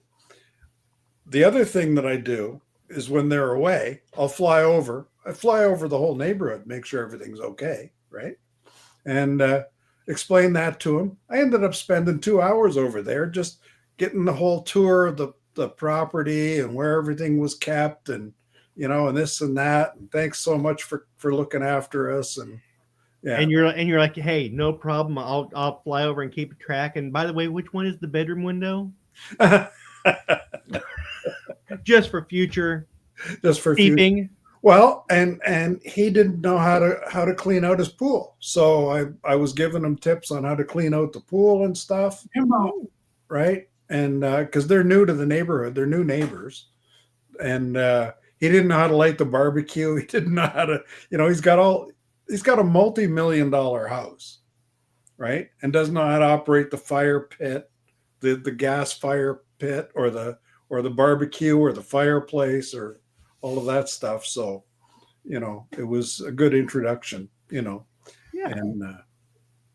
The other thing that I do is when they're away, I'll fly over. I fly over the whole neighborhood, make sure everything's okay, right? And explain that to them. I ended up spending 2 hours over there just getting the whole tour of the property and where everything was kept and, and this and that. And thanks so much for looking after us. And yeah. And you're like, hey, no problem. I'll fly over and keep track. And by the way, which one is the bedroom window? Just for future. Just for keeping. Well, and he didn't know how to clean out his pool. So I was giving him tips on how to clean out the pool and stuff. Right. And because they're new to the neighborhood, they're new neighbors. And he didn't know how to light the barbecue. He didn't know how to, he's got a multi-million-dollar house, right? And doesn't know how to operate the fire pit, the gas fire pit, or the barbecue or the fireplace or all of that stuff. So, it was a good introduction, Yeah. And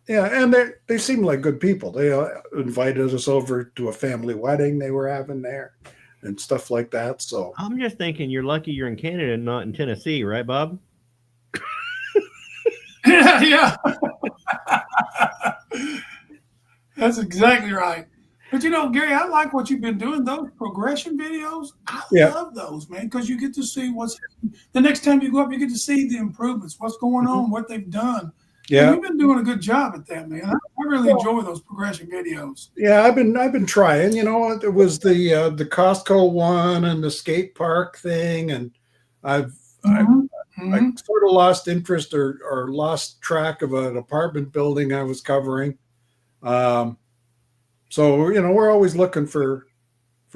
and they seem like good people. They invited us over to a family wedding they were having there and stuff like that. So I'm just thinking you're lucky you're in Canada and not in Tennessee, right, Bob? Yeah. That's exactly right. But Gary, I like what you've been doing. Those progression videos, I love those, man, because you get to see what's the next time you go up, you get to see the improvements, what's going on, what they've done. Yeah, and you've been doing a good job at that, man. I really enjoy those progression videos. Yeah, I've been trying. It was the Costco one and the skate park thing, and I sort of lost interest or lost track of an apartment building I was covering. So, we're always looking for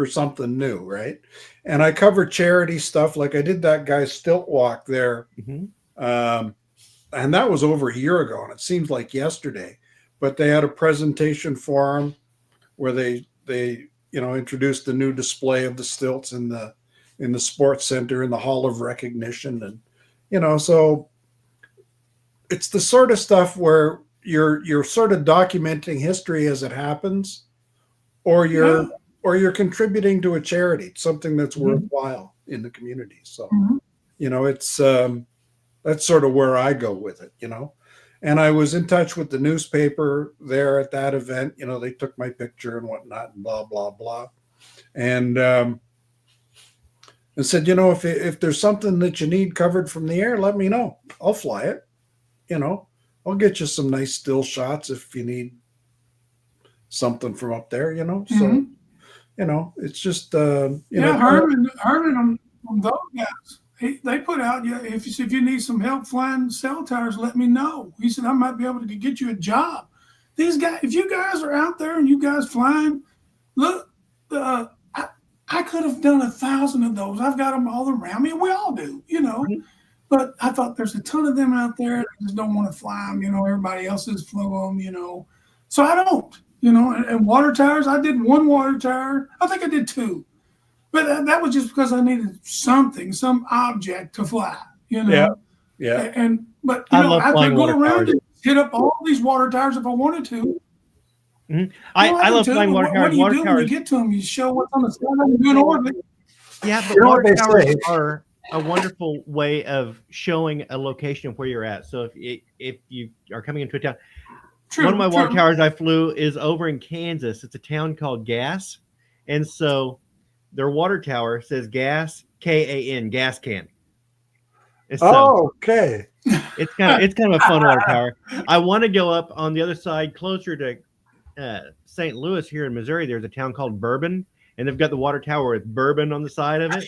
something new, right? And I cover charity stuff. Like I did that guy's stilt walk there. And that was over a year ago, and it seems like yesterday. But they had a presentation for him where they introduced the new display of the stilts in the sports center in the Hall of Recognition, and so it's the sort of stuff where you're sort of documenting history as it happens, or you're contributing to a charity, something that's worthwhile in the community. So it's that's sort of where I go with it. And I was in touch with the newspaper there at that event. They took my picture and whatnot and blah, blah, blah. And said, if there's something that you need covered from the air, let me know. I'll fly it. I'll get you some nice still shots if you need something from up there, So, it's just, Herman on those guys. They put out, if you need some help flying cell towers, let me know. He said, I might be able to get you a job. These guys, if you guys are out there and you guys flying, look, I could have done 1,000 of those. I've got them all around me. We all do, But I thought there's a ton of them out there that just don't want to fly them. Everybody else has flew them, So I don't, and water towers, I did one water tower. I think I did two. But that was just because I needed some object to fly, Yeah. But I I could go around towers. and hit up all these water towers if I wanted to. I love flying water What towers. do you Water do when towers. you get to them? You show what's on the sky and do an orbit. Yeah, but You know what water they towers say? are a wonderful way of showing a location of where you're at. So if you are coming into a town, True, one of my water true. towers I flew is over in Kansas. It's a town called Gas, and so their water tower says Gas, K-A-N, gas can. And so okay. it's kind of a fun water tower. I want to go up on the other side, closer to St. Louis here in Missouri. There's a town called Bourbon, and they've got the water tower with bourbon on the side of it.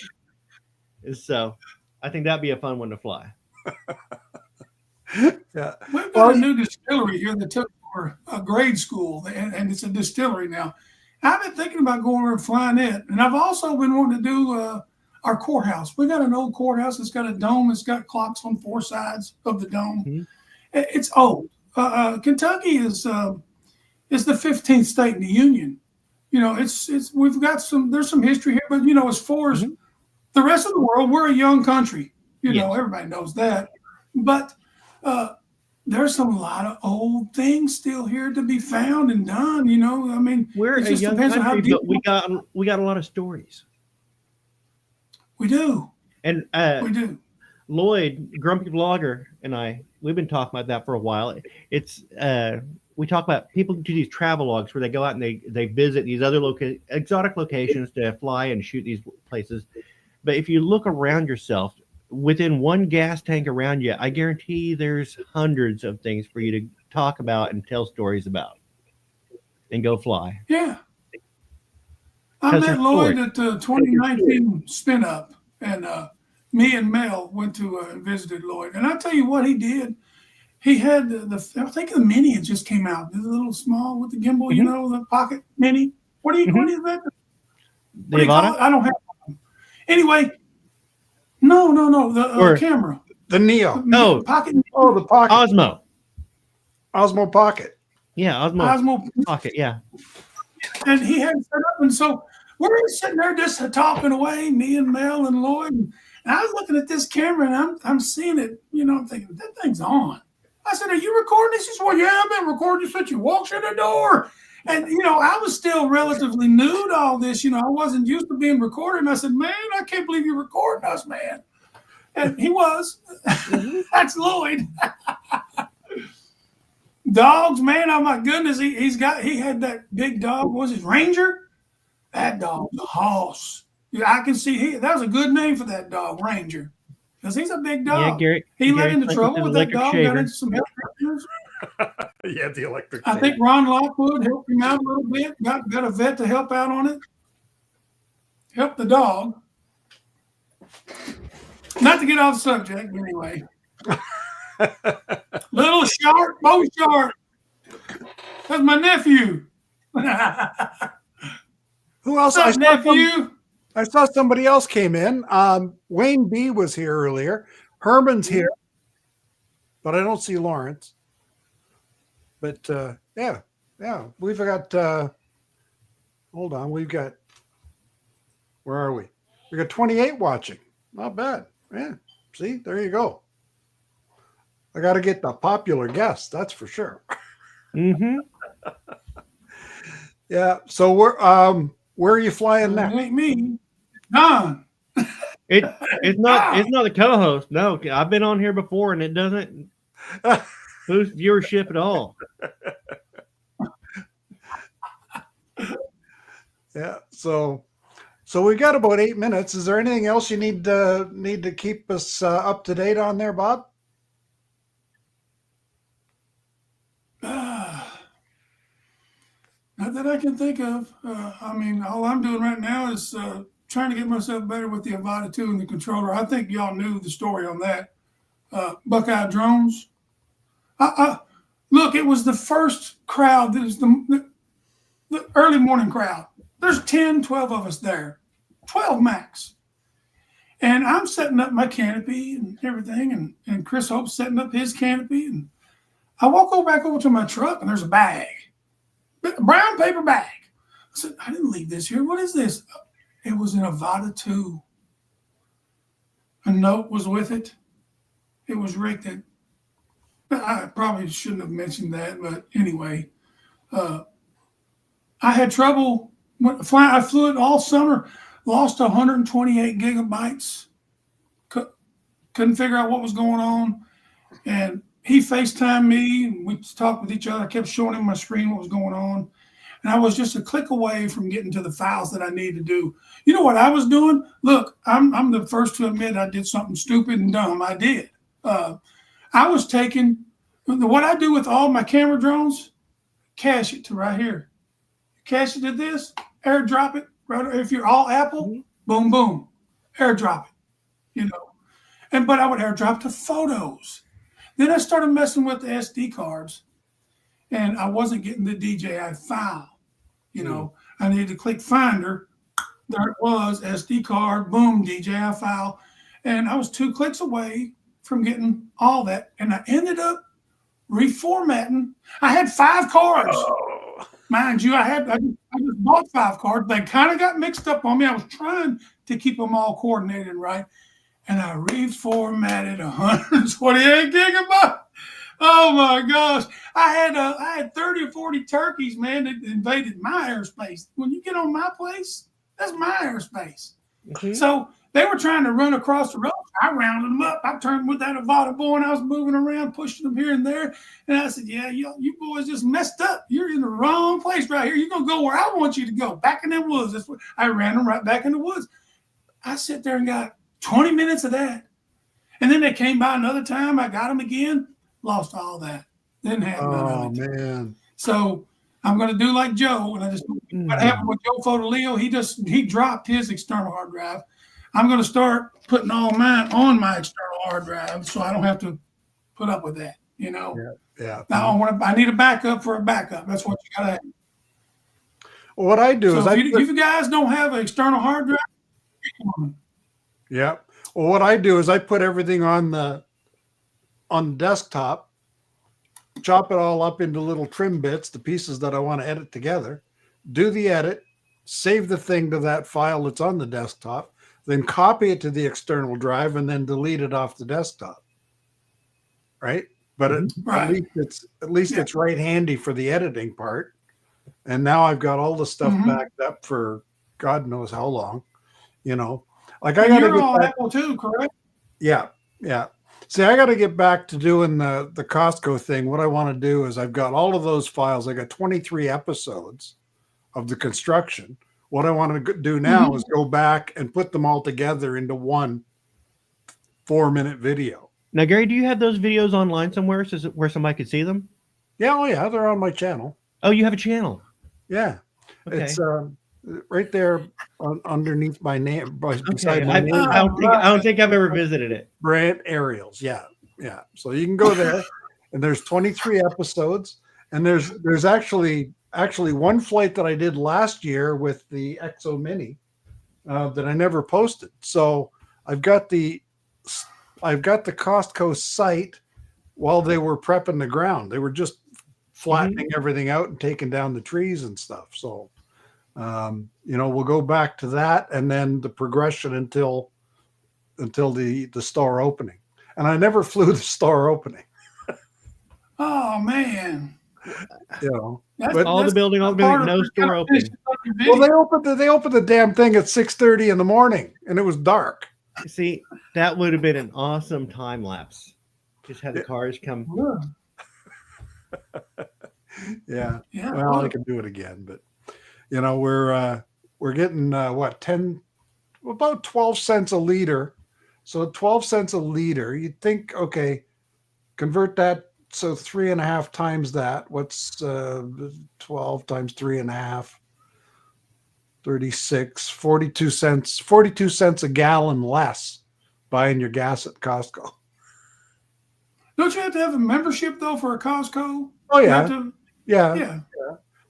And so I think that'd be a fun one to fly. Yeah. We've got a new distillery here that took for a grade school, and it's a distillery now. I've been thinking about going over and flying it, and I've also been wanting to do our courthouse. We got an old courthouse. It's got a dome. It's got clocks on 4 sides of the dome. Mm-hmm. It's old. Kentucky is the 15th state in the union. We've got there's some history here, but as far as the rest of the world, we're a young country. Everybody knows that. But there's a lot of old things still here to be found and done. We're it a just young depends on how country, deep but we got a lot of stories. we do. And We do. Lloyd, Grumpy Vlogger, and we've been talking about that for a while. It's we talk about people do these travel logs where they go out and they visit these other exotic locations to fly and shoot these places. But if you look around yourself, within one gas tank around you, I guarantee there's hundreds of things for you to talk about and tell stories about and go fly. Yeah. I 'Cause met there's Lloyd stories. at the 2019 spin up, and me and Mel went to and visited Lloyd. And I tell you what he did. He had I think the Mini had just came out. The little small with the gimbal, the pocket Mini. What is that? The Avata? I don't have one. Anyway, no, the camera. The Neo. No. Pocket. Oh, the Pocket. Osmo. Osmo Pocket. Yeah, Osmo. Pocket. Yeah. And he had it set up, and so we're sitting there just talking away, me and Mel and Lloyd. And I was looking at this camera, and I'm seeing it. I'm thinking that thing's on. I said, "Are you recording this?" He said, "Well, yeah, I've been recording since you walked through the door." And I was still relatively new to all this. I wasn't used to being recorded. And I said, "Man, I can't believe you're recording us, man." And he was. That's Lloyd. Dogs, man, oh my goodness, he had that big dog. What was his Ranger? That dog's a hoss. Yeah, I can see that was a good name for that dog, Ranger, because he's a big dog. Yeah, Gary. He got Gary's into like trouble an with that electric dog. shaver. Got into some health issues. Yeah, the electric. I think Ron Lockwood helped him out a little bit. Got a vet to help out on it. Help the dog. Not to get off subject, but anyway. Little Shark, Bo Shark. That's my nephew. Who else? What's up, nephew? I saw somebody else came in. Wayne B was here earlier. Herman's here, but I don't see Lawrence. But yeah, we've got Hold on. Where are we? We got 28 watching. Not bad. Yeah. See, there you go. I got to get the popular guest. That's for sure. Mm-hmm. Yeah. So where are you flying It next? ain't me. Don. It's not the co-host. No, I've been on here before, and it doesn't boost viewership at all. Yeah. So we got about 8 minutes. Is there anything else you need to keep us up to date on there, Bob? Not that I can think of. I mean, all I'm doing right now is trying to get myself better with the Avata 2 and the controller. I think y'all knew the story on that. Buckeye Drones. Look, it was the first crowd. That was the early morning crowd. There's 10, 12 of us there. 12 max. And I'm setting up my canopy and everything. And Chris Hope's setting up his canopy. And I walk back over to my truck, and there's a bag. A brown paper bag. I said, I didn't leave this here. What is this? It was an Avata 2. A note was with it. It was Rick that I probably shouldn't have mentioned that, but anyway, I had trouble flying. I flew it all summer, lost 128 gigabytes. Couldn't figure out what was going on. And he FaceTimed me, and we talked with each other. I kept showing him my screen what was going on. And I was just a click away from getting to the files that I needed to do. You know what I was doing? Look, I'm the first to admit I did something stupid and dumb. I did. I was taking what I do with all my camera drones, cache it to right here. Cache it to this, airdrop it. Right, if you're all Apple, boom, boom, airdrop it. But I would airdrop to photos. Then I started messing with the SD cards, and I wasn't getting the DJI file. I needed to click Finder. There it was, SD card, boom, DJI file. And I was 2 clicks away from getting all that. And I ended up reformatting. I had 5 cards. Oh. Mind you, I just bought 5 cards. They kind of got mixed up on me. I was trying to keep them all coordinated right. And I reformatted 128 gigabytes. Oh my gosh. I had 30 or 40 turkeys, man, that invaded my airspace. When you get on my place, that's my airspace. Mm-hmm. So they were trying to run across the road. I rounded them up. I turned with that Avata boy, and I was moving around, pushing them here and there. And I said, yeah, you boys just messed up. You're in the wrong place right here. You're going to go where I want you to go, back in the woods. That's what I ran them right back in the woods. I sit there and got 20 minutes of that. And then they came by another time. I got them again. Lost all that. Didn't have none of it. Oh, man. So I'm going to do like Joe. And what happened with Joe Fotoleo, he dropped his external hard drive. I'm going to start putting all mine on my external hard drive so I don't have to put up with that, Yeah. Now I need a backup for a backup. That's what you got to have. Well, what I do is if you guys don't have an external hard drive, yeah. Well, what I do is I put everything on the desktop, chop it all up into little trim bits, the pieces that I want to edit together, do the edit, save the thing to that file that's on the desktop, then copy it to the external drive, and then delete it off the desktop. Right? But at least it's right handy for the editing part. And now I've got all the stuff backed up for God knows how long. Like I got to get all back. Apple too, correct? Yeah. See, I got to get back to doing the Costco thing. What I want to do is I've got all of those files. I got 23 episodes of the construction. What I want to do now is go back and put them all together into one 4-minute video. Now, Gary, do you have those videos online somewhere where somebody could see them? Yeah, oh yeah, they're on my channel. Oh, you have a channel? Yeah, okay. It's right there underneath my name. Beside I my name. I don't think I've ever visited it. Brant Aerials, yeah. So you can go there, and there's 23 episodes, and there's actually one flight that I did last year with the Exo Mini that I never posted. So I've got the Costco site while they were prepping the ground. They were just flattening everything out and taking down the trees and stuff. So We'll go back to that, and then the progression until the store opening. And I never flew the store opening. Oh man. But all the building, no store open. Well, they opened the damn thing at 6:30 in the morning, and it was dark. See, that would have been an awesome time lapse. Just have the cars come. Yeah. Well, I can do it again, but we're getting about 12 cents a liter. So 12 cents a liter. You'd think, okay, convert that. So 3.5 times that. What's 12 times 3.5? 36, 42 cents. 42 cents a gallon less buying your gas at Costco. Don't you have to have a membership though for a Costco? Oh yeah. Yeah.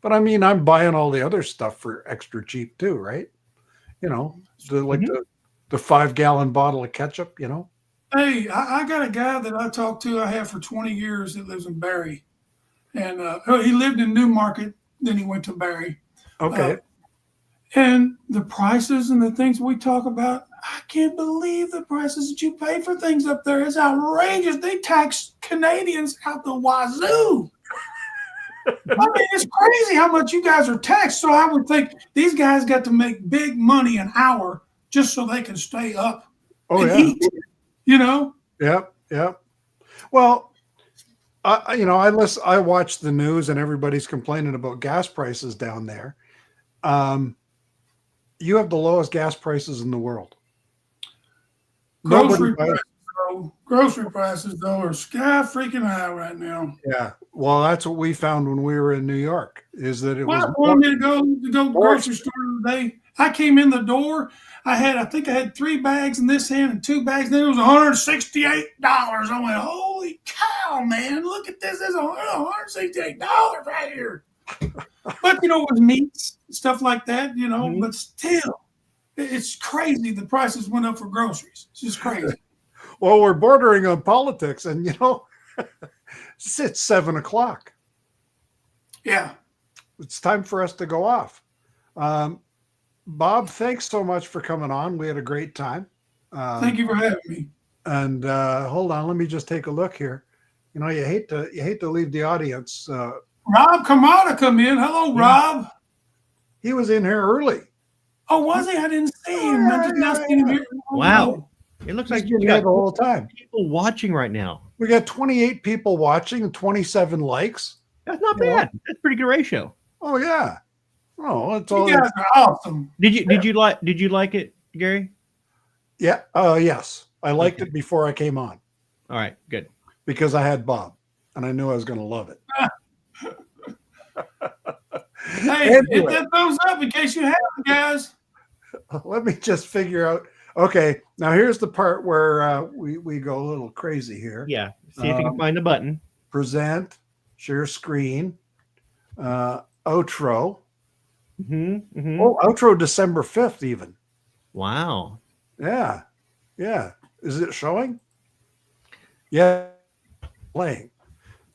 But I mean, I'm buying all the other stuff for extra cheap too, right? The 5-gallon bottle of ketchup, Hey, I got a guy that I talked to, I have for 20 years that lives in Barrie. And he lived in Newmarket, then he went to Barrie. Okay. And the prices and the things we talk about, I can't believe the prices that you pay for things up there. It's outrageous. They tax Canadians out the wazoo. I mean, it's crazy how much you guys are taxed. So I would think these guys got to make big money an hour just so they can stay up and eat. Yep. Well, I watch the news and everybody's complaining about gas prices down there. You have the lowest gas prices in the world. Grocery prices though are sky freaking high right now. Yeah. Well, that's what we found when we were in New York. Is that it was? I wanted me to go to the grocery store today. I came in the door. I think I had 3 bags in this hand and 2 bags. Then it was $168. I went, holy cow, man! Look at this. There's $168 right here. But with meats, stuff like that, But still, it's crazy. The prices went up for groceries. It's just crazy. Well, we're bordering on politics, and it's 7:00. Yeah, it's time for us to go off. Bob, thanks so much for coming on. We had a great time. Thank you for having me. And hold on, let me just take a look here. You hate to leave the audience. Rob Kamada come in. Hello, Rob. He was in here early. Oh, was he? I didn't see him. I did not see him here. Wow. It looks like you got the whole time. People watching right now. We got 28 people watching and 27 likes. That's not bad. That's a pretty good ratio. Oh yeah. Oh, it's you all. guys are awesome. Did you like it, Gary? Yeah. Yes. I liked it before I came on. All right. Good. Because I had Bob, and I knew I was going to love it. Hey, hit that thumbs up in case you haven't, guys. Let me just figure out. Okay, now here's the part where we go a little crazy here. Yeah, see if you can find the button. Present, share screen, outro. Mm-hmm. Oh, outro December 5th even. Wow. Yeah. Is it showing? Yeah, playing.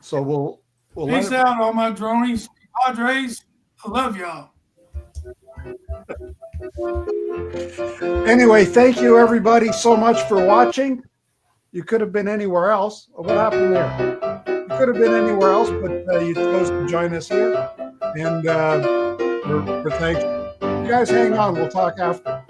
So we'll Peace out, all my dronies, Padres. I love y'all. Anyway, thank you everybody so much for watching. You could have been anywhere else. What happened there? You could have been anywhere else, but you chose to join us here. And we're thankful. You guys hang on. We'll talk after.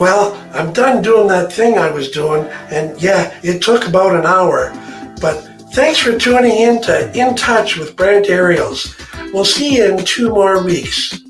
Well, I'm done doing that thing I was doing, and yeah, it took about an hour. But thanks for tuning in to In Touch with Brant Aerials. We'll see you in 2 more weeks.